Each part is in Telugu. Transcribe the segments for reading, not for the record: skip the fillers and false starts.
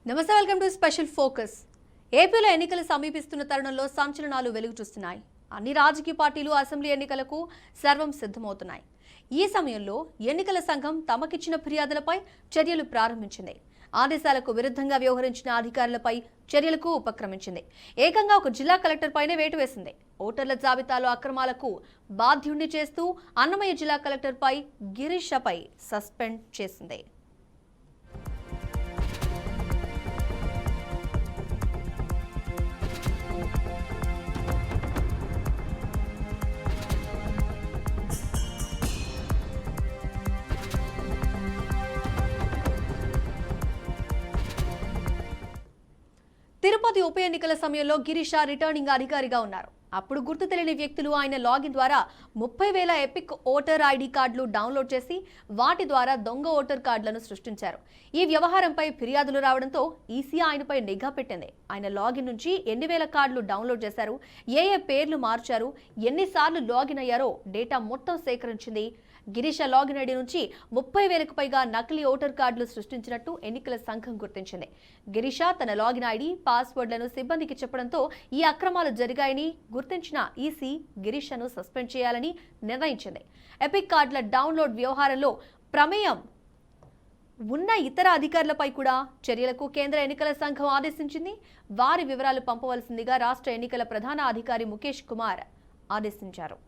నమస్తే, వెల్కమ్ టు స్పెషల్ ఫోకస్. ఏపీలో ఎన్నికలు సమీపిస్తున్న తరుణంలో సంచలనాలు వెలుగు చూస్తున్నాయి. అన్ని రాజకీయ పార్టీలు అసెంబ్లీ ఎన్నికలకు సర్వం సిద్ధమవుతున్నాయి. ఈ సమయంలో ఎన్నికల సంఘం తమకిచ్చిన ఫిర్యాదులపై చర్యలు ప్రారంభించింది. ఆదేశాలకు విరుద్ధంగా వ్యవహరించిన అధికారులపై చర్యలకు ఉపక్రమించింది. ఏకంగా ఒక జిల్లా కలెక్టర్ పైనే వేటు వేసింది. ఓటర్ల జాబితాలో అక్రమాలకు బాధ్యుణ్ణి చేస్తూ అన్నమయ్య జిల్లా కలెక్టర్పై గిరీషపై సస్పెండ్ చేసింది. తిరుపతి ఉప ఎన్నికల సమయంలో గిరీష రిటర్నింగ్ అధికారిగా ఉన్నారు. అప్పుడు గుర్తు తెలియని వ్యక్తులు ఆయన లాగిన్ ద్వారా 30,000 ఎపిక్ ఓటర్ ఐడి కార్డులు డౌన్లోడ్ చేసి వాటి ద్వారా దొంగ ఓటర్ కార్డులను సృష్టించారు. ఈ వ్యవహారంపై ఫిర్యాదులు రావడంతో ఈసీ ఆయనపై నిఘా పెట్టింది. ఆయన లాగిన్ నుంచి ఎన్ని వేల కార్డులు డౌన్లోడ్ చేశారు, ఏ పేర్లు మార్చారు, ఎన్నిసార్లు లాగిన్ అయ్యారో డేటా మొత్తం సేకరించింది. గిరీష లాగిన్ ఐడి నుంచి 30,000కు పైగా నకిలీ ఓటర్ కార్డులు సృష్టించినట్టు ఎన్నికల సంఘం గుర్తించింది. గిరీష తన లాగిన్ ఐడి, పాస్వర్డ్లను సిబ్బందికి చెప్పడంతో ఈ అక్రమాలు జరిగాయని గుర్తించిన ఈసీ గిరీషను సస్పెండ్ చేయాలని నిర్ణయించింది. ఎపిక్ కార్డుల డౌన్లోడ్ వ్యవహారంలో ప్రమేయం ఉన్న ఇతర అధికారులపై కూడా చర్యలకు కేంద్ర ఎన్నికల సంఘం ఆదేశించింది. వారి వివరాలు పంపవలసిందిగా రాష్ట్ర ఎన్నికల ప్రధాన అధికారి ముఖేష్ కుమార్ ఆదేశించారు.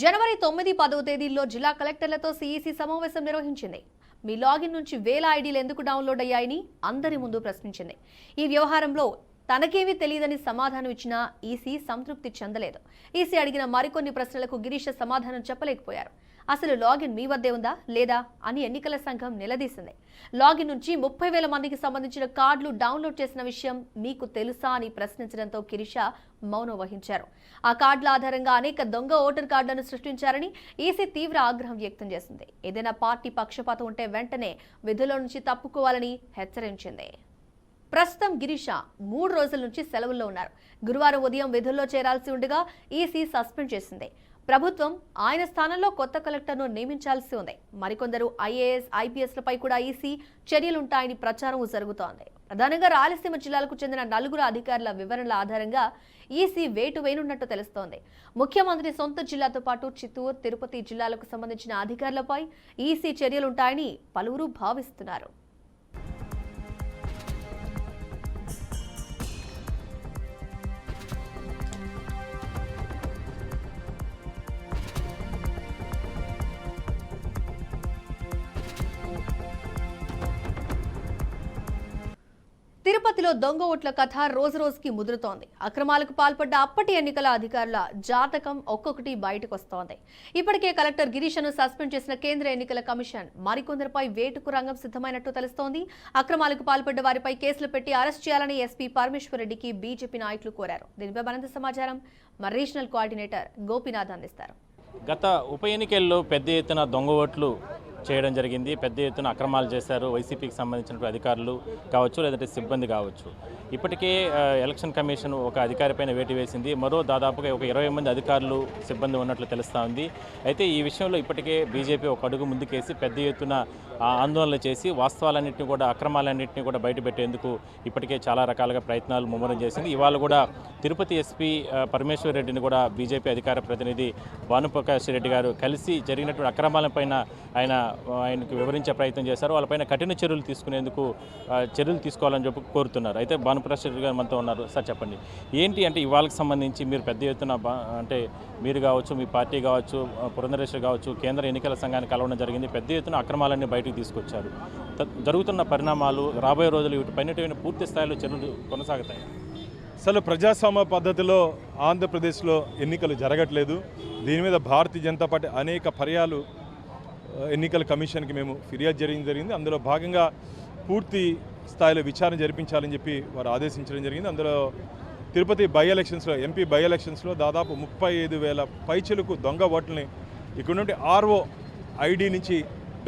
జనవరి 9, 10వ తేదీల్లో జిల్లా కలెక్టర్లతో సీఈసీ సమావేశం నిర్వహించింది. మీ లాగిన్ నుంచి వేల ఐడీలు ఎందుకు డౌన్లోడ్ అయ్యాయని అందరి ముందు ప్రశ్నించింది. ఈ వ్యవహారంలో తనకేమీ తెలియదని సమాధానం ఇచ్చిన ఈసీ సంతృప్తి చెందలేదు. ఈసీ అడిగిన మరికొన్ని ప్రశ్నలకు గిరీష సమాధానం చెప్పలేకపోయారు. అసలు లాగిన్ మీ వద్దే ఉందా లేదా అని ఎన్నికల సంఘం నిలదీసింది. లాగిన్ నుంచి 30,000 మందికి సంబంధించిన కార్డులు డౌన్లోడ్ చేసిన విషయం మీకు తెలుసా అని ప్రశ్నించడంతో గిరీష మౌనం వహించారు. ఆ కార్డుల ఆధారంగా అనేక దొంగ ఓటర్ కార్డులను సృష్టించారని ఈసీ తీవ్ర ఆగ్రహం వ్యక్తం చేసింది. ఏదైనా పార్టీ పక్షపాతం ఉంటే వెంటనే విధుల నుంచి తప్పుకోవాలని హెచ్చరించింది. ప్రస్తుతం గిరీష 3 రోజుల నుంచి సెలవుల్లో ఉన్నారు. గురువారం ఉదయం విధుల్లో చేరాల్సి ఉండగా ఈసీ సస్పెండ్ చేసింది. ప్రభుత్వం ఆయన స్థానంలో కొత్త కలెక్టర్ను నియమించాల్సి ఉంది. మరికొందరు ఐఏఎస్, ఐపీఎస్లపై కూడా ఈసీ చర్యలుంటాయని ప్రచారం జరుగుతోంది. ప్రధానంగా రాయలసీమ జిల్లాలకు చెందిన 4 అధికారుల వివరణల ఆధారంగా ఈసీ వేటు వేయనున్నట్టు తెలుస్తోంది. ముఖ్యమంత్రి సొంత జిల్లాతో పాటు చిత్తూరు, తిరుపతి జిల్లాలకు సంబంధించిన అధికారులపై ఈసీ చర్యలుంటాయని పలువురు భావిస్తున్నారు. తిరుపతిలో దొంగ ఓట్ల కథ రోజు రోజుకి ముదురుతోంది. అక్రమాలకు పాల్పడ్డ అప్పటి ఎన్నికల అధికారుల జాతకం ఒక్కొక్కటి బయటకు వస్తోంది. ఇప్పటికే కలెక్టర్ గిరీషను సస్పెండ్ చేసిన కేంద్ర ఎన్నికల కమిషన్ మరికొందరిపై వేటుకు రంగం సిద్ధమైనట్టు తెలుస్తోంది. అక్రమాలకు పాల్పడ్డ వారిపై కేసులు పెట్టి అరెస్ట్ చేయాలని ఎస్పీ పరమేశ్వర్ రెడ్డికి బీజేపీ నాయకులు కోరారు. దీనిపై మరింత సమాచారం మా రీజనల్ కోఆర్డినేటర్ గోపీనాథ్ అందిస్తారు. గత ఉప ఎన్నికల్లో పెద్ద ఎత్తున దొంగ ఓట్లు చేయడం జరిగింది. పెద్ద ఎత్తున అక్రమాలు చేశారు వైసీపీకి సంబంధించిన అధికారులు కావచ్చు, లేదంటే సిబ్బంది కావచ్చు. ఇప్పటికే ఎలక్షన్ కమిషన్ ఒక అధికారిపైన వేటు వేసింది. మరో దాదాపుగా ఒక 20 మంది అధికారులు, సిబ్బంది ఉన్నట్లు తెలుస్తూ ఉంది. అయితే ఈ విషయంలో ఇప్పటికే బీజేపీ ఒక అడుగు ముందుకేసి పెద్ద ఎత్తున ఆందోళనలు చేసి వాస్తవాలన్నింటినీ కూడా, అక్రమాలన్నింటినీ కూడా బయటపెట్టేందుకు ఇప్పటికే చాలా రకాలుగా ప్రయత్నాలు ముమ్మరం చేసింది. ఇవాళ కూడా తిరుపతి ఎస్పీ పరమేశ్వర్ రెడ్డిని కూడా బీజేపీ అధికార ప్రతినిధి భానుప్రకాష్ రెడ్డి గారు కలిసి జరిగినటువంటి అక్రమాలపైన ఆయనకు వివరించే ప్రయత్నం చేశారు. వాళ్ళపైన కఠిన చర్యలు తీసుకోవాలని చెప్పి కోరుతున్నారు. అయితే భానుప్రకాష్ రెడ్డి గారు మనతో ఉన్నారు. సార్ చెప్పండి, ఏంటి అంటే ఇవాళకి సంబంధించి మీరు పెద్ద ఎత్తున అంటే మీరు కావచ్చు, మీ పార్టీ కావచ్చు, పురంధరేశ్వరి కావచ్చు, కేంద్ర ఎన్నికల సంఘాన్ని కలవడం జరిగింది. పెద్ద ఎత్తున అక్రమాలన్నీ బయటకు తీసుకొచ్చారు. జరుగుతున్న పరిణామాలు రాబోయే రోజులు వీటిపైన పూర్తి స్థాయిలో చర్యలు కొనసాగుతాయి. అసలు ప్రజాస్వామ్య పద్ధతిలో ఆంధ్రప్రదేశ్లో ఎన్నికలు జరగట్లేదు. దీని మీద భారతీయ జనతా పార్టీ అనేక పర్యాలు ఎన్నికల కమిషన్కి మేము ఫిర్యాదు జరిగింది. అందులో భాగంగా పూర్తి స్థాయిలో విచారణ జరిపించాలని చెప్పి వారు ఆదేశించడం జరిగింది. అందులో తిరుపతి బై ఎలక్షన్స్లో, ఎంపీ బై ఎలక్షన్స్లో దాదాపు 35,000 పైచిలకు దొంగ ఓట్లని ఇక్కడ నుండి ఆర్ఓ ఐడి నుంచి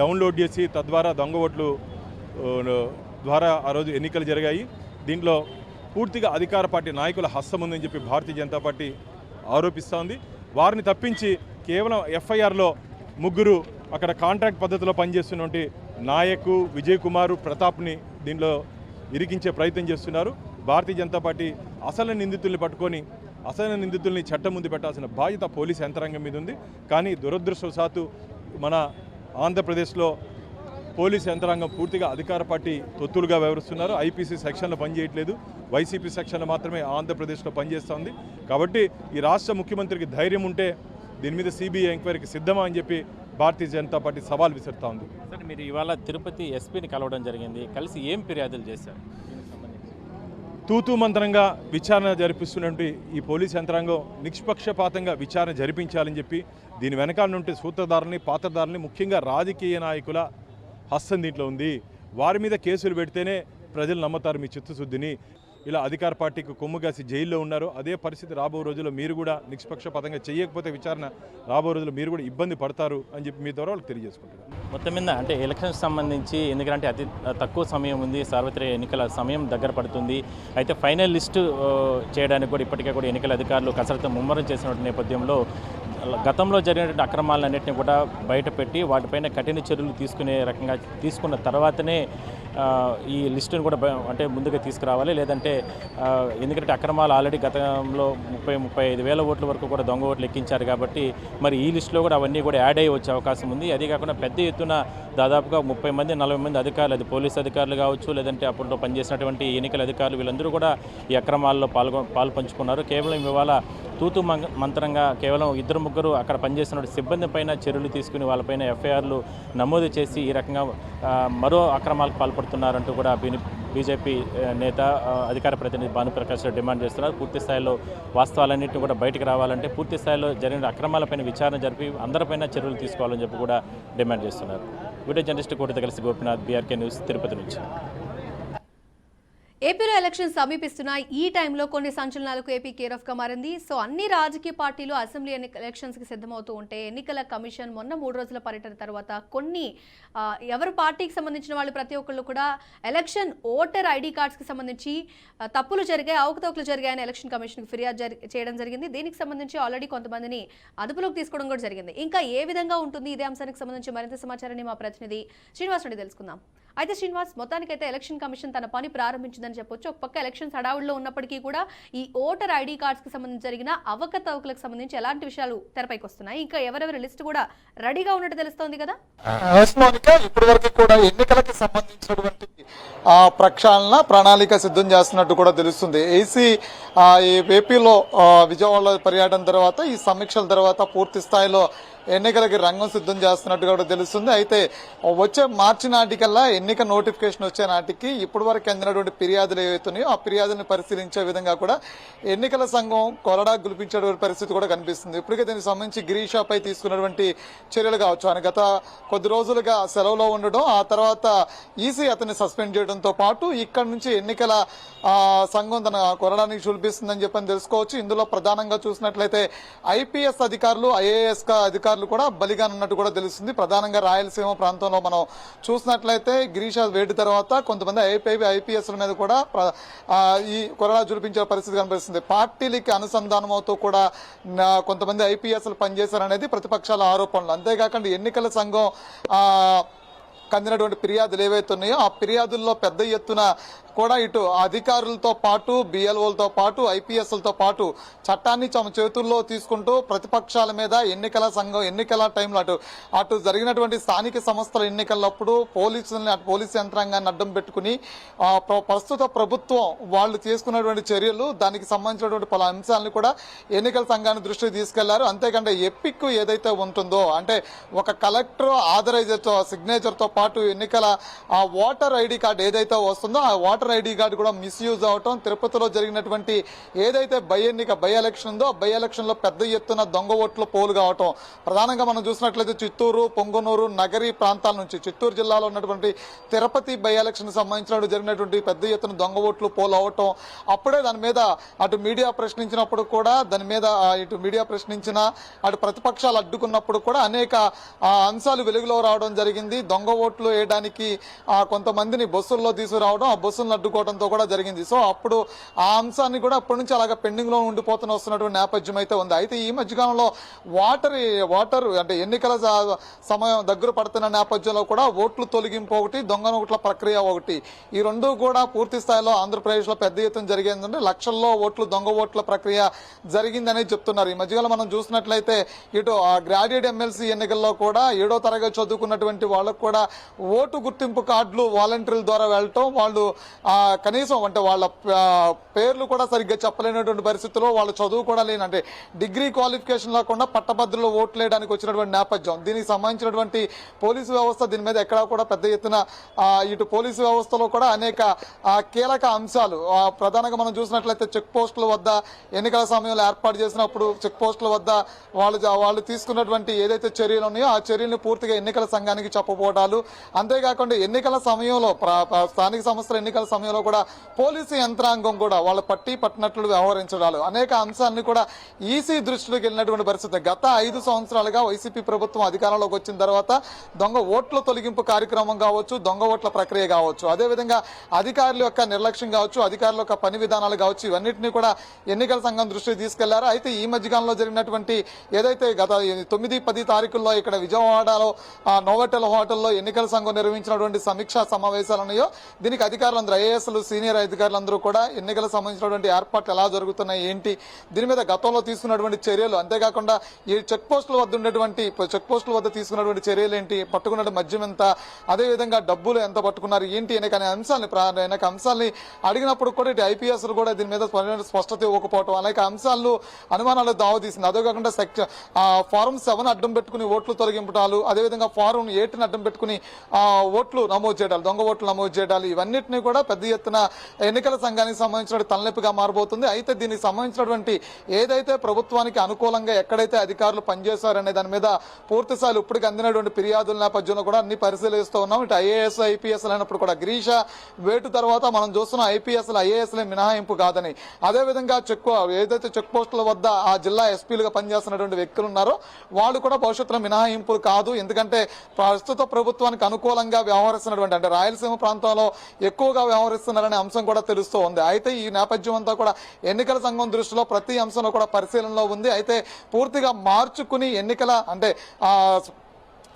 డౌన్లోడ్ చేసి తద్వారా దొంగ ఓట్లు ద్వారా ఆ రోజు ఎన్నికలు జరిగాయి. దీంట్లో పూర్తిగా అధికార పార్టీ నాయకుల హస్తం ఉందని చెప్పి భారతీయ జనతా పార్టీ ఆరోపిస్తోంది. వారిని తప్పించి కేవలం ఎఫ్ఐఆర్లో 3 అక్కడ కాంట్రాక్ట్ పద్ధతిలో పనిచేస్తున్నటువంటి నాయక్, విజయ్ కుమార్, ప్రతాప్ని దీనిలో ఇరికించే ప్రయత్నం చేస్తున్నారు. భారతీయ జనతా పార్టీ అసలు నిందితుల్ని పట్టుకొని అసలు నిందితుల్ని చట్టం ముందు పెట్టాల్సిన బాధ్యత పోలీసు యంత్రాంగం మీద ఉంది. కానీ దురదృష్టవశాత్తు మన ఆంధ్రప్రదేశ్లో పోలీసు యంత్రాంగం పూర్తిగా అధికార పార్టీ తొత్తులుగా వ్యవహరిస్తున్నారు. ఐపీసీ సెక్షన్లో పనిచేయట్లేదు, వైసీపీ సెక్షన్లో మాత్రమే ఆంధ్రప్రదేశ్లో పనిచేస్తోంది. కాబట్టి ఈ రాష్ట్ర ముఖ్యమంత్రికి ధైర్యం ఉంటే దీని మీద సిబిఐ ఎంక్వైరీకి సిద్ధమా అని చెప్పి భారతీయ జనతా పార్టీ సవాల్ విసురుతా ఉంది. సార్, మీరు ఇవాళ తిరుపతి ఎస్పీని కలవడం జరిగింది. కలిసి ఏం ఫిర్యాదులు చేశారు? తూతూ మంత్రంగా విచారణ జరిపిస్తున్నటువంటి ఈ పోలీస్ యంత్రాంగం నిష్పక్షపాతంగా విచారణ జరిపించాలని చెప్పి దీని వెనకాల నుండి సూత్రధారుల్ని, పాత్రధారుల్ని, ముఖ్యంగా రాజకీయ నాయకుల హస్తం దీంట్లో ఉంది. వారి మీద కేసులు పెడితేనే ప్రజలు నమ్ముతారు మీ చిత్తశుద్ధిని. ఇలా అధికార పార్టీకి కొమ్ము కాసి జైల్లో ఉన్నారు. అదే పరిస్థితి రాబో రోజుల్లో మీరు కూడా నిష్పక్షపాతంగా చేయకపోతే విచారణ రాబో రోజుల్లో మీరు కూడా ఇబ్బంది పడతారు అని చెప్పి మీ ద్వారా వాళ్ళకి తెలియజేసుకుంటున్నారు. మొత్తం మీద అంటే ఎలక్షన్స్ సంబంధించి ఎందుకంటే అతి తక్కువ సమయం ఉంది, సార్వత్రిక ఎన్నికల సమయం దగ్గర పడుతుంది. అయితే ఫైనల్ లిస్టు చేయడానికి కూడా ఇప్పటికే కూడా ఎన్నికల అధికారులు కసరత్తు ముమ్మరం చేసిన నేపథ్యంలో గతంలో జరిగినటువంటి అక్రమాలన్నింటినీ కూడా బయటపెట్టి వాటిపైన కఠిన చర్యలు తీసుకునే రకంగా తీసుకున్న తర్వాతనే ఈ లిస్టును కూడా అంటే ముందుగా తీసుకురావాలి. లేదంటే ఎందుకంటే అక్రమాలు ఆల్రెడీ గతంలో 30-35 వేల ఓట్ల వరకు కూడా దొంగ ఓట్లు ఎక్కించారు. కాబట్టి మరి ఈ లిస్టులో కూడా అవన్నీ కూడా యాడ్ అయ్యి వచ్చే అవకాశం ఉంది. అదే కాకుండా పెద్ద ఎత్తున దాదాపుగా 30-40 మంది అధికారులు, అది పోలీసు అధికారులు కావచ్చు, లేదంటే అప్పట్లో పనిచేసినటువంటి ఎన్నికల అధికారులు, వీళ్ళందరూ కూడా ఈ అక్రమాల్లో పాలు పంచుకున్నారు. కేవలం ఇవాళ తూతు మంత్రంగా కేవలం 2-3 అక్కడ పనిచేస్తున్న సిబ్బంది పైన చర్యలు తీసుకుని వాళ్ళపైన ఎఫ్ఐఆర్లు నమోదు చేసి ఈ రకంగా మరో అక్రమాలకు పాల్పడుతున్నారంటూ కూడా బీజేపీ నేత అధికార ప్రతినిధి భానుప్రకాష్ డిమాండ్ చేస్తున్నారు. పూర్తి స్థాయిలో వాస్తవాలన్నింటినీ కూడా బయటకు రావాలంటే పూర్తి స్థాయిలో జరిగిన అక్రమాలపైన విచారణ జరిపి అందరిపైన చర్యలు తీసుకోవాలని చెప్పి కూడా డిమాండ్ చేస్తున్నారు. వీడియో జర్నలిస్ట్ కోటితో కలిసి గోపినాథ్, బీఆర్కే న్యూస్, తిరుపతి నుంచి. ఏపీలో ఎలక్షన్ సమీపిస్తున్న ఈ టైంలో కొన్ని సంచలనాలకు ఏపీ కేర్ ఆఫ్ గా మారింది. సో అన్ని రాజకీయ పార్టీలు అసెంబ్లీ ఎలక్షన్స్ కి సిద్ధమవుతూ ఉంటే ఎన్నికల కమిషన్ మొన్న 3 రోజుల పర్యటన తర్వాత కొన్ని ఎవరు పార్టీకి సంబంధించిన వాళ్ళు ప్రతి ఒక్కళ్ళు కూడా ఎలక్షన్ ఓటర్ ఐడి కార్డ్స్ కి సంబంధించి తప్పులు జరిగాయి, అవకతవకలు జరిగాయని ఎలక్షన్ కమిషన్ కి ఫిర్యాదు చేయడం జరిగింది. దీనికి సంబంధించి ఆల్రెడీ కొంతమందిని అదుపులోకి తీసుకోవడం కూడా జరిగింది. ఇంకా ఏ విధంగా ఉంటుంది ఇదే అంశానికి సంబంధించి మరింత సమాచారాన్ని మా ప్రతినిధి శ్రీనివాస్ నుండి తెలుసుకుందాం. అయితే శ్రీనివాస్, మొత్తానికైతే ఎలక్షన్ కమిషన్ తన పని ప్రారంభించిందని చెప్పొచ్చు. ఒక పక్క ఎలక్షన్స్ హడావుల్లో ఉన్నప్పటికీ కూడా ఈ ఓటర్ ఐడి కార్డ్స్ కి సంబంధించి జరిగిన అవకతవకలకు సంబంధించి ఎలాంటి విషయాలు తెరపైకి వస్తున్నాయి? ఇంకా ఎవరెవరి లిస్ట్ కూడా రెడీగా ఉన్నట్టు తెలుస్తోంది కదా. ఇప్పటి వరకు కూడా ఎన్నికలకి సంబంధించినటువంటి ప్రక్షాళన ప్రణాళిక సిద్ధం చేస్తున్నట్టు కూడా తెలుస్తుంది. ఏపీలో విజయవాడలో పర్యటన తర్వాత ఈ సమీక్షల తర్వాత పూర్తి స్థాయిలో ఎన్నికలకి రంగం సిద్ధం చేస్తున్నట్టు కూడా తెలుస్తుంది. అయితే వచ్చే మార్చి నాటికల్లా ఎన్నిక నోటిఫికేషన్ వచ్చే నాటికి ఇప్పటి వరకు అందినటువంటి ఫిర్యాదులు ఏవైతున్నాయో ఆ ఫిర్యాదులను పరిశీలించే విధంగా కూడా ఎన్నికల సంఘం కొరడా గులిపించేటువంటి పరిస్థితి కూడా కనిపిస్తుంది. ఇప్పటికే దీనికి సంబంధించి గిరీషాపై తీసుకున్నటువంటి చర్యలు కావచ్చు. ఆయన గత కొద్ది రోజులుగా సెలవులో ఉండడం, ఆ తర్వాత ఈసీ అతన్ని సస్పెండ్ చేయడంతో పాటు ఇక్కడ నుంచి ఎన్నికల సంఘం తన కొరడానికి చూపిస్తుందని చెప్పని తెలుసుకోవచ్చు. ఇందులో ప్రధానంగా చూసినట్లయితే ఐపీఎస్ అధికారులు, ఐఏఎస్ అధికారులు కూడా బలిగానున్నట్టు కూడా తెలుస్తుంది. ప్రధానంగా రాయలసీమ ప్రాంతంలో మనం చూసినట్లయితే గిరీష్ వేటు తర్వాత కొంతమంది ఐపీఎస్ల మీద కూడా ఈ కొరడా చూపించే పరిస్థితి కనిపిస్తుంది. పార్టీలకి అనుసంధానం అవుతూ కూడా కొంతమంది ఐపీఎస్లు పనిచేశారనేది ప్రతిపక్షాల ఆరోపణలు. అంతేకాకుండా ఎన్నికల సంఘం కందినటువంటి ఫిర్యాదులు ఏవైతే ఉన్నాయో ఆ ఫిర్యాదుల్లో పెద్ద ఎత్తున కూడా ఇటు అధికారులతో పాటు బిఎల్ఓలతో పాటు ఐపీఎస్లతో పాటు చట్టాన్ని తమ చేతుల్లో తీసుకుంటూ ప్రతిపక్షాల మీద ఎన్నికల సంఘం ఎన్నికల టైంలో అటు జరిగినటువంటి స్థానిక సంస్థల ఎన్నికలప్పుడు పోలీసు యంత్రాంగాన్ని అడ్డం పెట్టుకుని ప్రస్తుత ప్రభుత్వం వాళ్ళు తీసుకున్నటువంటి చర్యలు, దానికి సంబంధించినటువంటి పలు అంశాలను కూడా ఎన్నికల సంఘాన్ని దృష్టికి తీసుకెళ్లారు. అంతేకాకుండా ఎపిక్ ఏదైతే ఉంటుందో అంటే ఒక కలెక్టర్ ఆథరైజర్తో సిగ్నేచర్తో పాటు ఎన్నికల ఓటర్ ఐడి కార్డు ఏదైతే వస్తుందో ఆ ఓటర్ ఐడి కార్డు కూడా మిస్యూజ్ అవటం, తిరుపతిలో జరిగినటువంటి ఏదైతే బై ఎలక్షన్ ఉందో బై ఎలక్షన్ లో పెద్ద ఎత్తున దొంగ ఓట్లు పోలు కావటం. ప్రధానంగా మనం చూసినట్లయితే చిత్తూరు, పొంగనూరు, నగరి ప్రాంతాల నుంచి చిత్తూరు జిల్లాలో ఉన్నటువంటి తిరుపతి బై ఎలక్షన్ సంబంధించినప్పుడు జరిగినటువంటి పెద్ద ఎత్తున దొంగ ఓట్లు పోలు అవటం. అప్పుడే దాని మీద అటు మీడియా ప్రశ్నించినప్పుడు కూడా దాని మీద ఇటు మీడియా ప్రశ్నించిన అటు ప్రతిపక్షాలు అడ్డుకున్నప్పుడు కూడా అనేక అంశాలు వెలుగులో రావడం జరిగింది. దొంగ ఓట్లు వేయడానికి కొంతమందిని బస్సుల్లో తీసుకురావడం, ఆ బస్సులను అడ్డుకోవడంతో కూడా జరిగింది. సో అప్పుడు ఆ అంశాన్ని కూడా అప్పటి నుంచి అలాగా పెండింగ్ లో ఉండిపోతున్న వస్తున్నటువంటి నేపథ్యం అయితే ఉంది. అయితే ఈ మధ్యకాలంలో వాటర్ అంటే ఎన్నికల సమయం దగ్గర పడుతున్న నేపథ్యంలో కూడా ఓట్లు తొలగింపు ఒకటి, దొంగ ఓట్ల ప్రక్రియ ఒకటి, ఈ రెండు కూడా పూర్తి స్థాయిలో ఆంధ్రప్రదేశ్ లో పెద్ద ఎత్తున జరిగిందంటే లక్షల్లో ఓట్లు దొంగ ఓట్ల ప్రక్రియ జరిగిందని చెప్తున్నారు. ఈ మధ్యకాలం మనం చూసినట్లయితే ఇటు గ్రాడ్యుయేట్ ఎమ్మెల్సీ ఎన్నికల్లో కూడా 7వ తరగతి చదువుకున్నటువంటి వాళ్ళకు కూడా ఓటు గుర్తింపు కార్డులు వాలంటీర్ల ద్వారా వెళ్ళటం, వాళ్ళు కనీసం అంటే వాళ్ళ పేర్లు కూడా సరిగ్గా చెప్పలేనటువంటి పరిస్థితుల్లో వాళ్ళు చదువు కూడా లేనంటే డిగ్రీ క్వాలిఫికేషన్ లేకుండా పట్టభద్రులు ఓట్లు వేయడానికి వచ్చినటువంటి నేపథ్యం. దీనికి సంబంధించినటువంటి పోలీసు వ్యవస్థ దీని మీద ఎక్కడా కూడా పెద్ద ఎత్తున ఇటు పోలీసు వ్యవస్థలో కూడా అనేక కీలక అంశాలు ప్రధానంగా మనం చూసినట్లయితే చెక్ పోస్టుల వద్ద ఎన్నికల సమయంలో ఏర్పాటు చేసినప్పుడు చెక్ పోస్టుల వద్ద వాళ్ళు తీసుకున్నటువంటి ఏదైతే చర్యలు ఉన్నాయో ఆ చర్యలను పూర్తిగా ఎన్నికల సంఘానికి చెప్పబోటాలు, అంతేకాకుండా ఎన్నికల సమయంలో స్థానిక సంస్థల ఎన్నికల సమయంలో కూడా పోలీసు యంత్రాంగం కూడా వాళ్ళు పట్టినట్లు వ్యవహరించడాలు, అనేక అంశాలను కూడా ఈసీ దృష్టిలోకి వెళ్ళినటువంటి పరిస్థితి. గత 5 సంవత్సరాలుగా వైసీపీ ప్రభుత్వం అధికారంలోకి వచ్చిన తర్వాత దొంగ ఓట్ల తొలగింపు కార్యక్రమం కావచ్చు, దొంగ ఓట్ల ప్రక్రియ కావచ్చు, అదేవిధంగా అధికారుల యొక్క నిర్లక్ష్యం కావచ్చు, అధికారుల యొక్క పని విధానాలు కావచ్చు, ఇవన్నింటినీ కూడా ఎన్నికల సంఘం దృష్టికి తీసుకెళ్లారు. అయితే ఈ మధ్యకాలంలో జరిగినటువంటి ఏదైతే గత 9-10 తారీఖుల్లో ఇక్కడ విజయవాడలో నోవోటెల్ హోటల్లో ఎన్నికల సంఘం నిర్వహించినటువంటి సమీక్షా సమావేశాలు ఉన్నాయో దీనికి అధికారులందరూ ఐఏఎస్లు సీనియర్ అధికారులందరూ కూడా ఎన్నికలకు సంబంధించినటువంటి ఏర్పాట్లు ఎలా జరుగుతున్నాయి ఏంటి, దీని మీద గతంలో తీసుకున్నటువంటి చర్యలు, అంతేకాకుండా ఈ చెక్ పోస్టుల వద్ద తీసుకున్నటువంటి చర్యలు ఏంటి, పట్టుకున్న మద్యం ఎంత, అదేవిధంగా డబ్బులు ఎంత పట్టుకున్నారు ఏంటి అనేక అంశాలని అడిగినప్పుడు కూడా ఇటు ఐపీఎస్లు కూడా దీని మీద స్పష్టత ఇవ్వకపోవటం, అనేక అంశాలను అనుమానాలు దావతీసింది. అదే కాకుండా ఫారం 7 అడ్డం పెట్టుకుని ఓట్లు తొలగింపటాలు, అదేవిధంగా ఫారం 8 అడ్డం పెట్టుకుని ఓట్లు నమోదు చేయడాలు, దొంగ ఓట్లు నమోదు చేయడాలు, ఇవన్నింటినీ కూడా పెద్ద ఎత్తున ఎన్నికల సంఘానికి సంబంధించిన తలనొప్పిగా మారబోతుంది. అయితే దీనికి సంబంధించినటువంటి ఏదైతే ప్రభుత్వానికి అనుకూలంగా ఎక్కడైతే అధికారులు పనిచేశారనే దాని మీద పూర్తి స్థాయిలో ఇప్పటికి అందినటువంటి ఫిర్యాదుల నేపథ్యంలో కూడా అన్ని పరిశీలిస్తూ ఉన్నాం. ఇటు ఐఏఎస్ ఐపీఎస్ అయినప్పుడు కూడా గిరీష వేటు తర్వాత మనం చూస్తున్నాం ఐపీఎస్లు ఐఏఎస్లే మినహాయింపు కాదని. అదేవిధంగా ఏదైతే చెక్ పోస్టుల వద్ద ఆ జిల్లా ఎస్పీలుగా పనిచేస్తున్నటువంటి వ్యక్తులు ఉన్నారో వాళ్ళు కూడా భవిష్యత్తులో మినహాయింపులు కాదు, ఎందుకంటే ప్రస్తుత ప్రభుత్వానికి అనుకూలంగా వ్యవహరిస్తున్నటువంటి అంటే రాయలసీమ ప్రాంతంలో ఎక్కువగా వ్యవహరిస్తున్నారనే అంశం కూడా తెలుస్తూ ఉంది. అయితే ఈ నేపథ్యం అంతా కూడా ఎన్నికల సంఘం దృష్టిలో ప్రతి అంశంలో కూడా పరిశీలనలో ఉంది. అయితే పూర్తిగా మార్చుకుని ఎన్నికల అంటే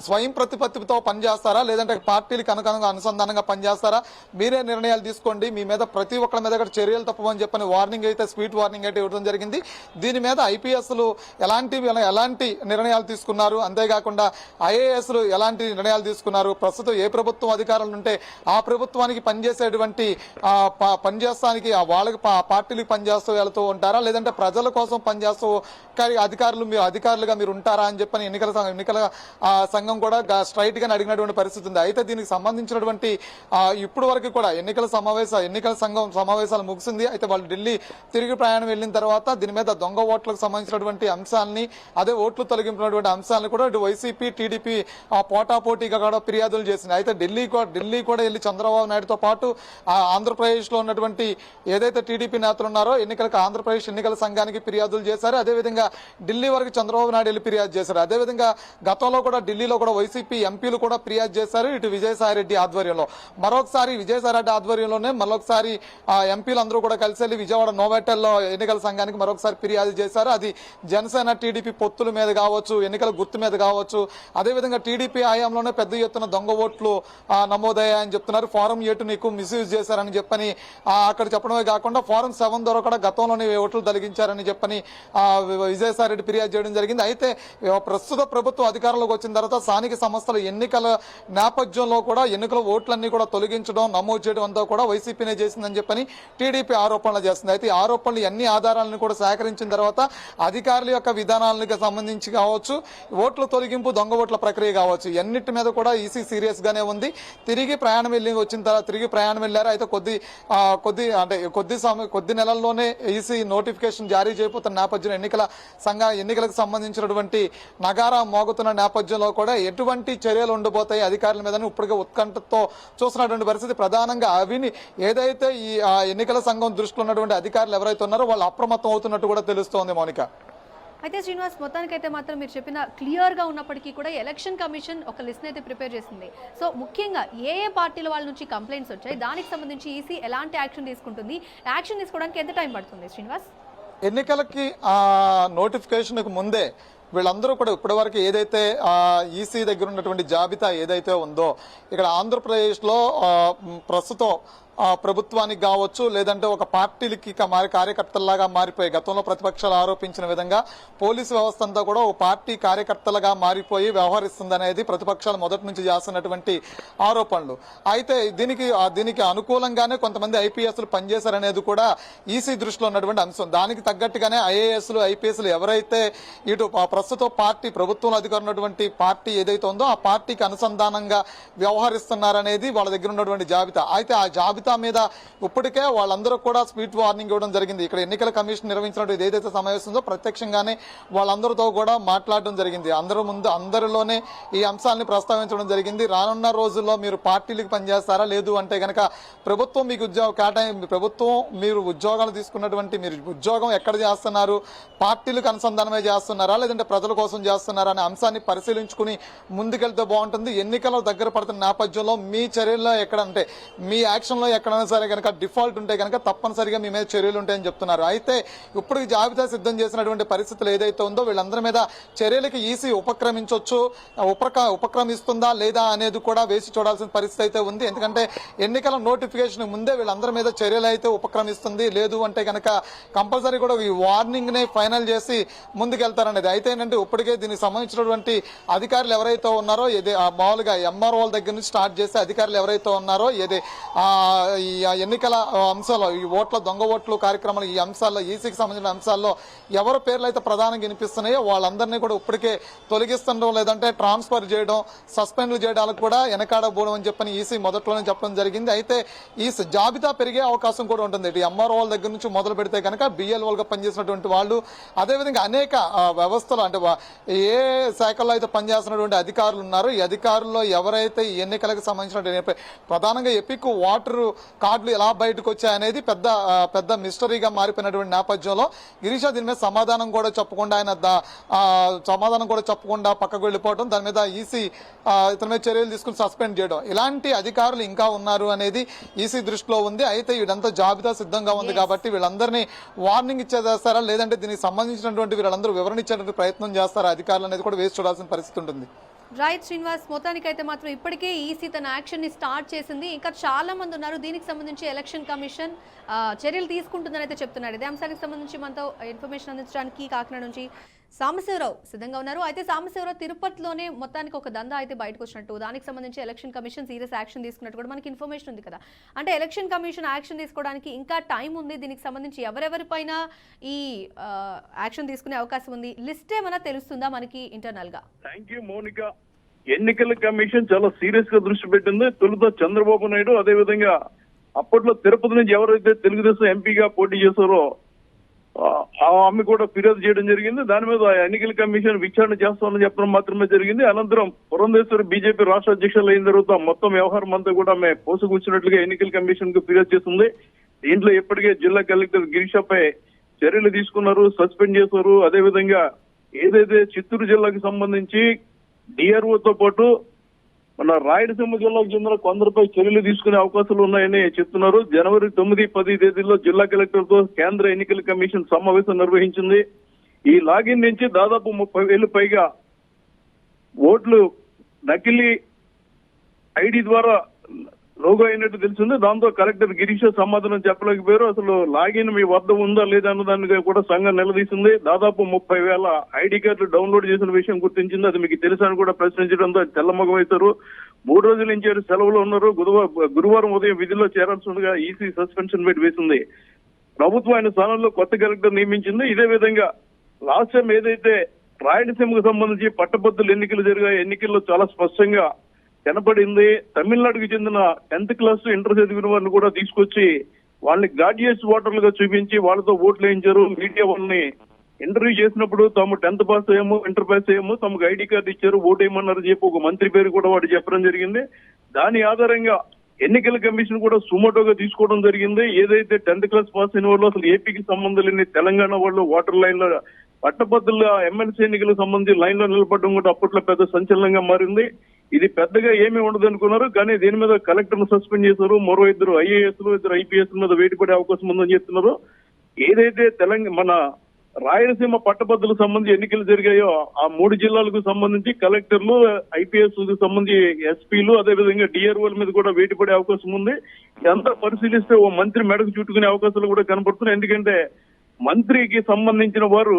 స్వయం ప్రతిపత్తితో పనిచేస్తారా, లేదంటే పార్టీలకు అనుసంధానంగా పనిచేస్తారా, మీరే నిర్ణయాలు తీసుకోండి, మీ మీద ప్రతి ఒక్కరి మీద కూడా చర్యలు తప్పమని చెప్పని వార్నింగ్ అయితే స్వీట్ వార్నింగ్ అయితే ఇవ్వడం జరిగింది. దీని మీద ఐపీఎస్లు ఎలాంటి నిర్ణయాలు తీసుకున్నారు, అంతేకాకుండా ఐఏఎస్లు ఎలాంటి నిర్ణయాలు తీసుకున్నారు, ప్రస్తుతం ఏ ప్రభుత్వం అధికారులు ఉంటే ఆ ప్రభుత్వానికి పనిచేసేటువంటి పనిచేస్తానికి వాళ్ళకి పార్టీలకు పనిచేస్తూ వెళ్తూ ఉంటారా, లేదంటే ప్రజల కోసం పనిచేస్తూ అధికారులుగా మీరు ఉంటారా అని చెప్పని ఎన్నికల సంఘం కూడా స్ట్రైట్ గా అడిగినటువంటి పరిస్థితి ఉంది. అయితే దీనికి సంబంధించినటువంటి ఇప్పుడు వరకు కూడా ఎన్నికల సంఘం సమావేశాలు ముగిసింది. అయితే వాళ్ళు ఢిల్లీ తిరిగి ప్రయాణం వెళ్ళిన తర్వాత దీని మీద దొంగ ఓట్లకు సంబంధించినటువంటి అంశాలని, అదే ఓట్లు తొలగింపినటువంటి అంశాలను కూడా ఇటు వైసీపీ టీడీపీ పోటాపోటీగా కూడా ఫిర్యాదులు చేసింది. అయితే ఢిల్లీ కూడా వెళ్ళి చంద్రబాబు నాయుడుతో పాటు ఆంధ్రప్రదేశ్ లో ఉన్నటువంటి ఏదైతే టీడీపీ నేతలు ఉన్నారో ఆంధ్రప్రదేశ్ ఎన్నికల సంఘానికి ఫిర్యాదులు చేశారు. అదేవిధంగా ఢిల్లీ వరకు చంద్రబాబు నాయుడు వెళ్ళి ఫిర్యాదు చేశారు. అదేవిధంగా గతంలో కూడా ఢిల్లీలో కూడా వైసీపీ ఎంపీలు కూడా ఫిర్యాదు చేశారు. ఇటు విజయసాయిరెడ్డి ఆధ్వర్యంలో మరొకసారి ఎంపీలు అందరూ కూడా కలిసి వెళ్ళి విజయవాడ నోవోటెల్లో ఎన్నికల సంఘానికి మరొకసారి ఫిర్యాదు చేశారు. అది జనసేన టీడీపీ పొత్తుల మీద కావచ్చు, ఎన్నికల గుర్తు మీద కావచ్చు, అదేవిధంగా టీడీపీ హయాంలోనే పెద్ద ఎత్తున దొంగ ఓట్లు నమోదయ్యాయని చెప్తున్నారు. ఫారం 8 ఎక్కువ మిస్యూజ్ చేశారని చెప్పని అక్కడ చెప్పడమే కాకుండా ఫారం 7 ద్వారా కూడా గతంలోనే ఓట్లు తొలగించారని చెప్పని విజయసాయిరెడ్డి ఫిర్యాదు చేయడం జరిగింది. అయితే ప్రస్తుత ప్రభుత్వం అధికారంలోకి వచ్చిన తర్వాత స్థానిక సంస్థల ఎన్నికల నేపథ్యంలో కూడా ఎన్నికల ఓట్లన్నీ కూడా తొలగించడం, నమోదు చేయడం అంతా కూడా వైసీపీనే చేసిందని చెప్పని టీడీపీ ఆరోపణలు చేస్తుంది. అయితే ఆరోపణలు అన్ని ఆధారాలను కూడా సేకరించిన తర్వాత అధికారుల యొక్క విధానాలకు సంబంధించి కావచ్చు, ఓట్ల తొలగింపు, దొంగ ఓట్ల ప్రక్రియ కావచ్చు, ఎన్నిటి మీద కూడా ఈసీ సీరియస్ గానే ఉంది. తిరిగి ప్రయాణం వెళ్ళారు. అయితే కొద్ది నెలల్లోనే ఈసీ నోటిఫికేషన్ జారీ చేయబోతున్న నేపథ్యంలో ఎన్నికలకు సంబంధించినటువంటి నగారా మోగుతున్న నేపథ్యంలో కూడా ఎటువంటి చర్యలు ఉండబోతాయి అధికారుల మీద ఇప్పటికే ఉత్కంఠతో చూస్తున్నటువంటి పరిస్థితి. ప్రధానంగా ఏదైతే ఈ ఎన్నికల సంఘం దృష్టిలో ఉన్నటువంటి అధికారులు ఎవరైతే ఉన్నారో వాళ్ళు అప్రమత్తం అవుతున్నట్టు కూడా తెలుస్తోంది. మౌనిక, అయితే శ్రీనివాస్, మొత్తానికైతే మాత్రం మీరు చెప్పిన క్లియర్గా ఉన్నప్పటికీ కూడా ఎలక్షన్ కమిషన్ ఒక లిస్ట్ అయితే ప్రిపేర్ చేసింది. సో ముఖ్యంగా ఏ పార్టీల వాళ్ళ నుంచి కంప్లైంట్స్ వచ్చాయి, దానికి సంబంధించి ఈసీ ఎలాంటి యాక్షన్ తీసుకుంటుంది, యాక్షన్ తీసుకోవడానికి ఎంత టైం పడుతుంది శ్రీనివాస్? ఎన్నికలకి నోటిఫికేషన్కు ముందే వీళ్ళందరూ కూడా ఇప్పటివరకు ఏదైతే ఈసీ దగ్గర ఉన్నటువంటి జాబితా ఏదైతే ఉందో ఇక్కడ ఆంధ్రప్రదేశ్లో ప్రస్తుతం ప్రభుత్వానికి కావచ్చు లేదంటే ఒక పార్టీలకి కార్యకర్తల్లాగా మారిపోయి గతంలో ప్రతిపక్షాలు ఆరోపించిన విధంగా పోలీసు వ్యవస్థ అంతా కూడా ఒక పార్టీ కార్యకర్తలుగా మారిపోయి వ్యవహరిస్తుందనేది ప్రతిపక్షాలు మొదటి నుంచి చేస్తున్నటువంటి ఆరోపణలు. అయితే దీనికి అనుకూలంగానే కొంతమంది ఐపీఎస్లు పనిచేశారనేది కూడా ఈసీ దృష్టిలో ఉన్నటువంటి అంశం. దానికి తగ్గట్టుగానే ఐఏఎస్లు ఐపీఎస్లు ఎవరైతే ఇటు ప్రస్తుతం పార్టీ ప్రభుత్వంలో అధికారం ఉన్నటువంటి పార్టీ ఏదైతే ఉందో ఆ పార్టీకి అనుసంధానంగా వ్యవహరిస్తున్నారనేది వాళ్ళ దగ్గర ఉన్నటువంటి జాబితా. అయితే ఆ జాబితా మీద ఇప్పటికే వాళ్ళందరూ కూడా స్పీడ్ వార్నింగ్ ఇవ్వడం జరిగింది. ఇక్కడ ఎన్నికల కమిషన్ నిర్వహించినట్టు ఏదైతే సమావేశం ఉందో ప్రత్యక్షంగానే వాళ్ళందరితో కూడా మాట్లాడడం జరిగింది. అందరిలోనే ఈ అంశాలని ప్రస్తావించడం జరిగింది. రానున్న రోజుల్లో మీరు పార్టీలకు పనిచేస్తారా, లేదు అంటే కనుక ప్రభుత్వం మీకు ప్రభుత్వం మీరు ఉద్యోగాలు తీసుకున్నటువంటి మీరు ఉద్యోగం ఎక్కడ చేస్తున్నారు, పార్టీలకు అనుసంధానమే చేస్తున్నారా లేదంటే ప్రజల కోసం చేస్తున్నారా అనే అంశాన్ని పరిశీలించుకుని ముందుకెళ్తే బాగుంటుంది. ఎన్నికలు దగ్గర పడుతున్న నేపథ్యంలో మీ చర్యల్లో ఎక్కడంటే మీ యాక్షన్లో ఎక్కడైనా సరే కనుక డిఫాల్ట్ ఉంటే కనుక తప్పనిసరిగా మీ మీద చర్యలు ఉంటాయని చెప్తున్నారు. అయితే ఇప్పుడు జాబితా సిద్ధం చేసినటువంటి పరిస్థితులు ఏదైతే ఉందో వీళ్ళందరి మీద చర్యలకి ఈసీ ఉపక్రమిస్తుందా లేదా అనేది కూడా వేసి చూడాల్సిన పరిస్థితి అయితే ఉంది. ఎందుకంటే ఎన్నికల నోటిఫికేషన్ ముందే వీళ్ళందరి మీద చర్యలు అయితే ఉపక్రమిస్తుంది, లేదు అంటే కనుక కంపల్సరీ కూడా ఈ వార్నింగ్ ని ఫైనల్ చేసి ముందుకెళ్తారనేది. అయితే ఏంటంటే ఇప్పటికే దీనికి సంబంధించినటువంటి అధికారులు ఎవరైతే ఉన్నారో మామూలుగా ఎంఆర్ఓ దగ్గర నుంచి స్టార్ట్ చేసి అధికారులు ఎవరైతే ఉన్నారో ఈ ఎన్నికల అంశాల్లో ఈ దొంగ ఓట్లు కార్యక్రమాలు ఈ అంశాల్లో ఈసీకి సంబంధించిన అంశాల్లో ఎవరి పేర్లు అయితే ప్రధానంగా వినిపిస్తున్నాయో వాళ్ళందరినీ కూడా ఇప్పటికే తొలగిస్తుండడం లేదంటే ట్రాన్స్ఫర్ చేయడం సస్పెండ్లు చేయడానికి కూడా వెనకాడబోవడం అని చెప్పని ఈసీ మొదట్లోనే చెప్పడం జరిగింది. అయితే ఈ జాబితా పెరిగే అవకాశం కూడా ఉంటుంది. ఇటు ఎంఆర్ఓల దగ్గర నుంచి మొదలు పెడితే కనుక బిఎల్ఓలుగా పనిచేసినటువంటి వాళ్ళు అదేవిధంగా అనేక వ్యవస్థలు అంటే ఏ శాఖల్లో అయితే పనిచేస్తున్నటువంటి అధికారులు ఉన్నారో ఈ అధికారుల్లో ఎవరైతే ఈ ఎన్నికలకు సంబంధించిన ప్రధానంగా ఎపిక్ వాటర్ కార్డులు ఎలా బయటకు వచ్చాయనేది పెద్ద మిస్టరీగా మారిపోయినటువంటి నేపథ్యంలో గిరీష దీని మీద సమాధానం కూడా చెప్పకుండా పక్కకు వెళ్ళిపోవడం, దాని మీద ఈసీ ఇతని మీద చర్యలు తీసుకుని సస్పెండ్ చేయడం, ఇలాంటి అధికారులు ఇంకా ఉన్నారు అనేది ఈసీ దృష్టిలో ఉంది. అయితే వీళ్ళంతా జాబితా సిద్ధంగా ఉంది కాబట్టి వీళ్ళందరినీ వార్నింగ్ ఇచ్చేస్తారా లేదంటే దీనికి సంబంధించినటువంటి వీళ్ళందరూ వివరణ ఇచ్చేటువంటి ప్రయత్నం చేస్తారా అధికారులు అనేది కూడా వేసి చూడాల్సిన పరిస్థితి ఉంటుంది. రైట్ శ్రీనివాస్, మొత్తానికైతే మాత్రం ఇప్పటికే ఈసీ తన యాక్షన్ ని స్టార్ట్ చేసింది. ఇంకా చాలా మంది ఉన్నారు. దీనికి సంబంధించి ఎలక్షన్ కమిషన్ చర్యలు తీసుకుంటుందని అయితే చెప్తున్నారు. ఇదే అంశానికి సంబంధించి మనతో ఇన్ఫర్మేషన్ అందించడానికి కాకినాడ నుంచి సాంబశివరావు సిద్ధంగా ఉన్నారు. అయితే సాంబశివరావు, తిరుపతిలోనే మొత్తానికి ఒక దందా అయితే బయటకు వచ్చినట్టు, దానికి సంబంధించి ఎలక్షన్ కమిషన్ సీరియస్ యాక్షన్ తీసుకున్నట్టు కూడా మనకి ఇన్ఫర్మేషన్ ఉంది కదా. అంటే ఎలక్షన్ కమిషన్ యాక్షన్ తీసుకోవడానికి ఇంకా టైం ఉంది. దీనికి సంబంధించి ఎవరెవరిపైన ఈ యాక్షన్ తీసుకునే అవకాశం ఉంది, లిస్ట్ ఏమైనా తెలుస్తుందా మనకి ఇంటర్నల్ గా? Thank you Mounika. ఎన్నికల కమిషన్ చాలా సీరియస్ గా దృష్టి పెట్టింది. తొలుత చంద్రబాబు నాయుడు, అదే విధంగా అప్పట్లో తిరుపతి నుంచి ఎవరైతే తెలుగుదేశం ఎంపీగా పోటీ చేశారో ఆమె కూడా ఫిర్యాదు చేయడం జరిగింది. దాని మీద ఎన్నికల కమిషన్ విచారణ చేస్తామని చెప్పడం మాత్రమే జరిగింది. అనంతరం పురంధేశ్వరి బీజేపీ రాష్ట్ర అధ్యక్షులు అయిన తర్వాత మొత్తం వ్యవహారం అంతా కూడా ఆమె పోసుకూర్చినట్లుగా ఎన్నికల కమిషన్ కు ఫిర్యాదు చేస్తుంది. దీంట్లో ఇప్పటికే జిల్లా కలెక్టర్ గిరీషపై చర్యలు తీసుకున్నారు, సస్పెండ్ చేశారు. అదే విధంగా ఏదైతే చిత్తూరు జిల్లాకు సంబంధించి డిఆర్ఓతో పాటు మన రాయలసీమ జిల్లాకు చెందిన కొందరిపై చర్యలు తీసుకునే అవకాశాలు ఉన్నాయని చెప్తున్నారు. జనవరి 9, 10 తేదీల్లో జిల్లా కలెక్టర్ తో కేంద్ర ఎన్నికల కమిషన్ సమావేశం నిర్వహించింది. ఈ లాగిన్ నుంచి దాదాపు 30,000 పైగా ఓట్లు నకిలీ ఐడి ద్వారా లోగో అయినట్టు తెలిసింది. దాంతో కలెక్టర్ గిరీష సమాధానం చెప్పలేకపోయారు. అసలు లాగిన్ మీ వద్ద ఉందా లేదా అన్న దానిగా కూడా సంఘం నిలదీసింది. దాదాపు 30,000 ఐడి కార్డులు డౌన్లోడ్ చేసిన విషయం గుర్తించింది. అది మీకు తెలుసని కూడా ప్రశ్నించడంతో తెల్లమొగం వేశారు. 3 రోజుల నుంచి సెలవులో ఉన్నారు. గురువారం ఉదయం విధుల్లో చేరాల్సి ఉండగా ఈసీ సస్పెన్షన్ వేసింది. ప్రభుత్వం ఆయన స్థానంలో కొత్త కలెక్టర్ నియమించింది. ఇదే విధంగా లాస్ట్ టైం ఏదైతే రాయలసీమకు సంబంధించి పట్టభద్రులు ఎన్నికలు జరిగాయి, ఎన్నికల్లో చాలా స్పష్టంగా కనపడింది. తమిళనాడుకు చెందిన 10th క్లాస్ ఇంటర్ చదివిన వారిని కూడా తీసుకొచ్చి వాళ్ళని గ్రాడ్యుయేట్స్ ఓటర్లుగా చూపించి వాళ్ళతో ఓట్లు వేయించారు. మీడియా వాళ్ళని ఇంటర్వ్యూ చేసినప్పుడు తాము 10th పాస్ అయ్యాము, ఇంటర్ పాస్ అయ్యాము, తమకు ఐడి కార్డు ఇచ్చారు, ఓటు వేయమన్నారు చెప్పి ఒక మంత్రి పేరు కూడా వాడు చెప్పడం జరిగింది. దాని ఆధారంగా ఎన్నికల కమిషన్ కూడా సుమోటోగా తీసుకోవడం జరిగింది. ఏదైతే 10th క్లాస్ పాస్ అయిన వాళ్ళు అసలు ఏపీకి సంబంధం లేని తెలంగాణ వాళ్ళు ఓటర్ లైన్ లో పట్టభద్రుల ఎమ్మెల్సీ ఎన్నికలకు సంబంధించి లైన్ లో నిలబడడం కూడా అప్పట్లో పెద్ద సంచలనంగా మారింది. ఇది పెద్దగా ఏమీ ఉండదు అనుకున్నారు, కానీ దీని మీద కలెక్టర్ ను సస్పెండ్ చేశారు. మరో 2 IAS లు 2 IPS మీద వేటు పడే అవకాశం ఉందని చెప్తున్నారు. ఏదైతే మన రాయలసీమ పట్టభద్రులకు సంబంధించి ఎన్నికలు జరిగాయో ఆ 3 జిల్లాలకు సంబంధించి కలెక్టర్లు, IPS కు సంబంధించి SPలు, అదేవిధంగా DROల మీద కూడా వేటు పడే అవకాశం ఉంది. ఇదంతా పరిశీలిస్తే ఓ మంత్రి మెడకు చుట్టుకునే అవకాశాలు కూడా కనపడుతున్నాయి. ఎందుకంటే మంత్రికి సంబంధించిన వారు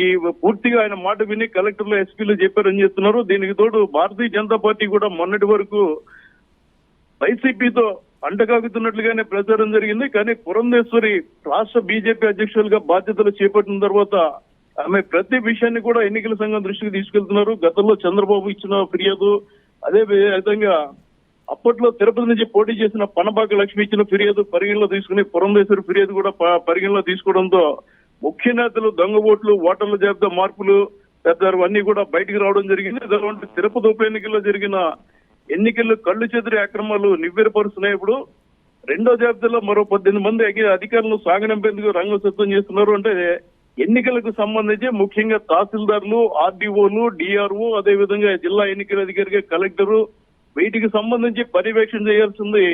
ఈ పూర్తిగా ఆయన మాట విని కలెక్టర్లు, SPలు చెప్పారని చెప్తున్నారు. దీనికి తోడు భారతీయ జనతా పార్టీ కూడా మొన్నటి వరకు వైసీపీతో అంటకాగుతున్నట్లుగానే ప్రచారం జరిగింది. కానీ పురంధేశ్వరి రాష్ట్ర బీజేపీ అధ్యక్షులుగా బాధ్యతలు చేపట్టిన తర్వాత ఆమె ప్రతి విషయాన్ని కూడా ఎన్నికల సంఘం దృష్టికి తీసుకెళ్తున్నారు. గతంలో చంద్రబాబు ఇచ్చిన ఫిర్యాదు, అదే విధంగా అప్పట్లో తిరుపతి నుంచి పోటీ చేసిన పనబాక లక్ష్మి ఇచ్చిన ఫిర్యాదు పరిగణలో తీసుకుని పురంధేశ్వరి ఫిర్యాదు కూడా పరిగణలో తీసుకోవడంతో ముఖ్య నేతలు దొంగ ఓట్లు, ఓటర్ల జాబితా మార్పులు అన్ని కూడా బయటికి రావడం జరిగింది. అటువంటి తిరుపతి ఉప ఎన్నికల్లో జరిగిన ఎన్నికల్లో కళ్ళు చెదిరే అక్రమాలు నివ్వెరపరుస్తున్నాయి. ఇప్పుడు రెండో జాబితాలో మరో 18 మంది అధికారులను సాగనంపేందుకు రంగం సిద్ధం చేస్తున్నారు. అంటే ఎన్నికలకు సంబంధించి ముఖ్యంగా తహసీల్దార్లు, RDOలు, DRO, అదే విధంగా జిల్లా ఎన్నికల అధికారిగా కలెక్టరు, వీటికి సంబంధించి పర్యవేక్షణ చేయాల్సింది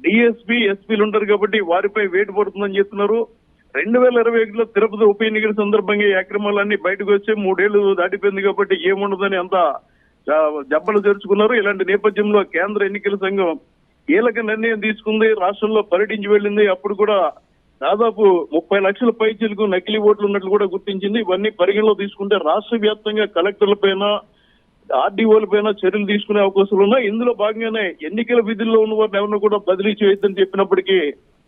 DSP, SPలు ఉంటారు కాబట్టి వారిపై వేటు పడుతుందని చెప్తున్నారు. 2021లో తిరుపతి ఉప ఎన్నికల సందర్భంగా ఈ అక్రమాలన్నీ బయటకు వచ్చి 3 ఏళ్లు దాటిపోయింది కాబట్టి ఏముండదని అంతా జబ్బలు తెరుచుకున్నారు. ఇలాంటి నేపథ్యంలో కేంద్ర ఎన్నికల సంఘం కీలక నిర్ణయం తీసుకుంది. రాష్ట్రంలో పర్యటించి వెళ్ళింది. అప్పుడు కూడా దాదాపు 30 లక్షల పైచీలకు నకిలీ ఓట్లు ఉన్నట్లు కూడా గుర్తించింది. ఇవన్నీ పరిగణలో తీసుకుంటే రాష్ట్ర వ్యాప్తంగా కలెక్టర్ల పైన, RDOల పైన చర్యలు తీసుకునే అవకాశాలు ఉన్నాయి. ఇందులో భాగంగానే ఎన్నికల విధుల్లో ఉన్న వారిని ఎవరిని కూడా బదిలీ చేయొద్దని చెప్పినప్పటికీ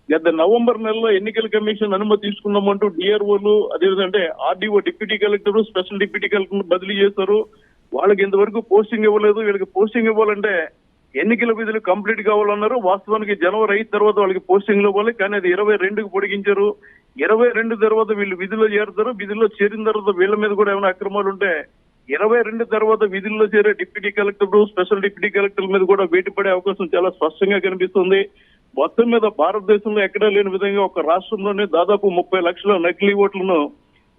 గత నవంబర్ నెలలో ఎన్నికల కమిషన్ అనుమతి తీసుకున్నామంటూ DROలు, అదేవిధంగా RDO deputy collector, special deputy collector బదిలీ చేశారు. వాళ్ళకి ఇంతవరకు పోస్టింగ్ ఇవ్వలేదు. వీళ్ళకి పోస్టింగ్ ఇవ్వాలంటే ఎన్నికల విధులు కంప్లీట్ కావాలన్నారు. వాస్తవానికి జనవరి 5 తర్వాత వాళ్ళకి పోస్టింగ్ ఇవ్వాలి, కానీ అది 22కు పొడిగించారు. 22 తర్వాత వీళ్ళు విధుల్లో చేరుతారు. విధుల్లో చేరిన తర్వాత వీళ్ళ మీద కూడా ఏమైనా అక్రమాలు ఉంటే 22 తర్వాత విధుల్లో చేరే deputy collector, special deputy collector మీద కూడా వేటు పడే అవకాశం చాలా స్పష్టంగా కనిపిస్తుంది. మొత్తం మీద భారతదేశంలో ఎక్కడా లేని విధంగా ఒక రాష్ట్రంలోనే దాదాపు 30 లక్షల నకిలీ ఓట్లను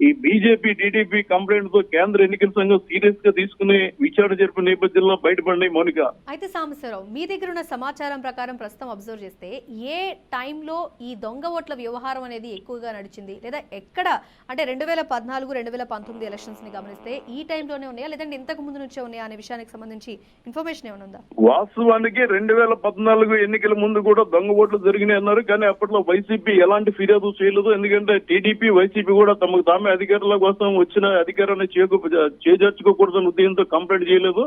ఈ బీజేపీ, TDP కంప్లైంట్ తో కేంద్ర ఎన్నికల సంఘం సీరియస్ గా తీసుకుని విచారణ జరిపిన నేపథ్యంలో బయటపడినాయి. మౌనిక, అయితే సాంబశివరావు, మీ దగ్గర ఉన్న సమాచారం ప్రకారం ప్రస్తుతం అబ్జర్వ్ చేస్తే ఏ టైంలో ఈ దొంగ ఓట్ల వ్యవహారం అనేది ఎక్కువగా నడిచింది, లేదా ఎక్కడ అంటే 2014, 2019 ఎలక్షన్స్ ని గమనిస్తే ఈ టైంలోనే ఉన్నాయా, లేదంటే ఇంతకు ముందు నుంచే ఉన్నాయా అనే విషయానికి సంబంధించి ఇన్ఫర్మేషన్ ఏమైనా ఉందా? వాస్తవానికి 2014 ఎన్నికల ముందు కూడా దొంగ ఓట్లు జరిగినాయి అన్నారు. కానీ అప్పట్లో వైసీపీ ఎలాంటి ఫిర్యాదు చేయలేదు. ఎందుకంటే TDP, వైసీపీ కూడా తమకు తామే అధికారుల కోసం వచ్చిన అధికారాన్ని చేజర్చుకోకూడదని ఉద్దేశంతో కంప్లైంట్ చేయలేదు.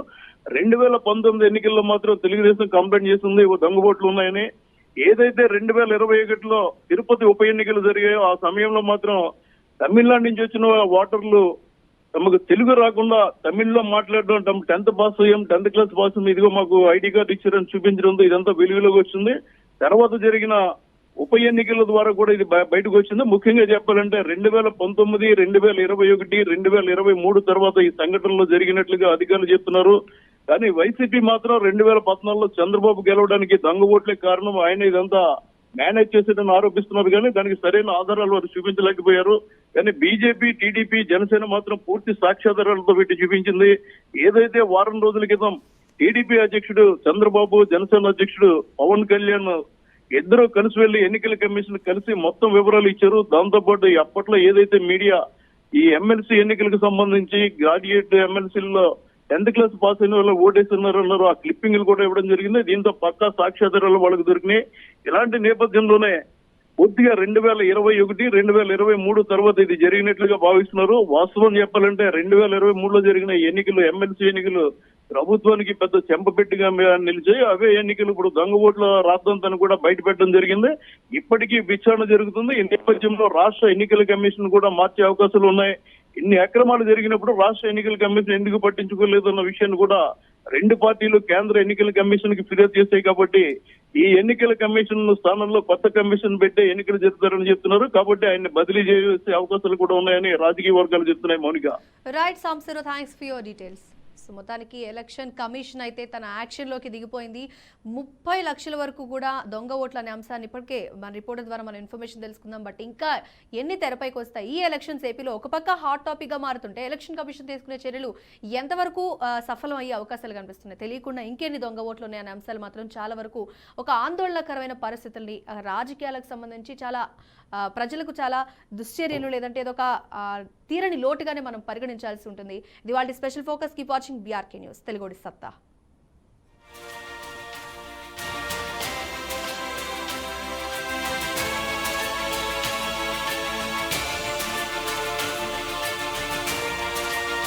2019 ఎన్నికల్లో మాత్రం తెలుగుదేశం కంప్లైంట్ చేసింది దొంగ ఓట్లు ఉన్నాయని. ఏదైతే 2021లో తిరుపతి ఉప ఎన్నికలు జరిగాయో ఆ సమయంలో మాత్రం తమిళనాడు నుంచి వచ్చిన ఓటర్లు తమకు తెలుగు రాకుండా తమిళ్లో మాట్లాడడం, 10th పాస్ అయ్యాం, 10th క్లాస్ పాస్ అయ్యాం, ఇదిగో మాకు ID కార్డు ఇచ్చారని చూపించడంతో ఇదంతా వెలుగులోకి వచ్చింది. తర్వాత జరిగిన ఉప ఎన్నికల ద్వారా కూడా ఇది బయటకు వచ్చింది. ముఖ్యంగా చెప్పాలంటే 2019, 2021, 2023 తర్వాత ఈ సంఘటనలో జరిగినట్లుగా అధికారులు చెప్తున్నారు. కానీ వైసీపీ మాత్రం 2014లో చంద్రబాబు గెలవడానికి దొంగ ఓట్లే కారణం, ఆయన ఇదంతా మేనేజ్ చేసేదని ఆరోపిస్తున్నారు. కానీ దానికి సరైన ఆధారాలు వారు చూపించలేకపోయారు. కానీ బీజేపీ, TDP, జనసేన మాత్రం పూర్తి సాక్ష్యాధారాలతో పెట్టి చూపించింది. ఏదైతే వారం రోజుల క్రితం TDP అధ్యక్షుడు చంద్రబాబు, జనసేన అధ్యక్షుడు పవన్ కళ్యాణ్ ఇద్దరు కలిసి వెళ్లి ఎన్నికల కమిషన్ కలిసి మొత్తం వివరాలు ఇచ్చారు. దాంతో పాటు అప్పట్లో ఏదైతే మీడియా ఈ ఎమ్మెల్సీ ఎన్నికలకు సంబంధించి గ్రాడ్యుయేట్ ఎమ్మెల్సీల్లో 10th క్లాస్ పాస్ అయిన వాళ్ళు ఓటేస్తున్నారన్నారు, ఆ క్లిప్పింగ్లు కూడా ఇవ్వడం జరిగింది. దీంతో పక్కా సాక్ష్యాధారాలు వాళ్ళకు దొరికినాయి. ఇలాంటి నేపథ్యంలోనే పూర్తిగా 2021, 2023 తర్వాత ఇది జరిగినట్లుగా భావిస్తున్నారు. వాస్తవం చెప్పాలంటే 2023లో జరిగిన ఎన్నికలు, ఎమ్మెల్సీ ఎన్నికలు ప్రభుత్వానికి పెద్ద చెంపపెట్టిగా నిలిచాయి. అవే ఎన్నికలు ఇప్పుడు దొంగ ఓట్ల రాద్దంతాన్ని కూడా బయట పెట్టడం జరిగింది. ఇప్పటికీ విచారణ జరుగుతుంది. ఈ నేపథ్యంలో రాష్ట్ర ఎన్నికల కమిషన్ కూడా మార్చే అవకాశాలు ఉన్నాయి. ఇన్ని అక్రమాలు జరిగినప్పుడు రాష్ట్ర ఎన్నికల కమిషన్ ఎందుకు పట్టించుకోలేదు అన్న విషయాన్ని కూడా 2 పార్టీలు కేంద్ర ఎన్నికల కమిషన్ కి ఫిర్యాదు చేశాయి. కాబట్టి ఈ ఎన్నికల కమిషన్ స్థానంలో కొత్త కమిషన్ పెట్టే ఎన్నికలు జరుపుతారని చెప్తున్నారు. కాబట్టి ఆయన్ని బదిలీ చేసే అవకాశాలు కూడా ఉన్నాయని రాజకీయ వర్గాలు చెప్తున్నాయి. Mounika, right Sambasivarao, thanks for your details. మొత్తానికి ఎలక్షన్ కమిషన్ అయితే తన యాక్షన్లోకి దిగిపోయింది. 30 లక్షల వరకు కూడా దొంగ ఓట్లు అనే అంశాన్ని ఇప్పటికే మన రిపోర్టర్ ద్వారా మనం ఇన్ఫర్మేషన్ తెలుసుకుందాం. బట్ ఇంకా ఎన్ని తెరపైకి వస్తాయి? ఈ ఎలక్షన్స్ ఏపీలో ఒక పక్క హాట్ టాపిక్గా మారుతుంటే ఎలక్షన్ కమిషన్ తీసుకునే చర్యలు ఎంతవరకు సఫలం అయ్యే అవకాశాలు కనిపిస్తున్నాయి? తెలియకుండా ఇంకెన్ని దొంగ ఓట్లు ఉన్నాయనే అంశాలు మాత్రం చాలా వరకు ఒక ఆందోళనకరమైన పరిస్థితుల్ని, రాజకీయాలకు సంబంధించి చాలా ప్రజలకు చాలా దుశ్చర్యలు లేదంటే ఏదొక తీరని లోటుగానే మనం పరిగణించాల్సి ఉంటుంది. ఇది వాళ్ళ special focus. Keep watching BRK news, తెలుగుడి సత్తా.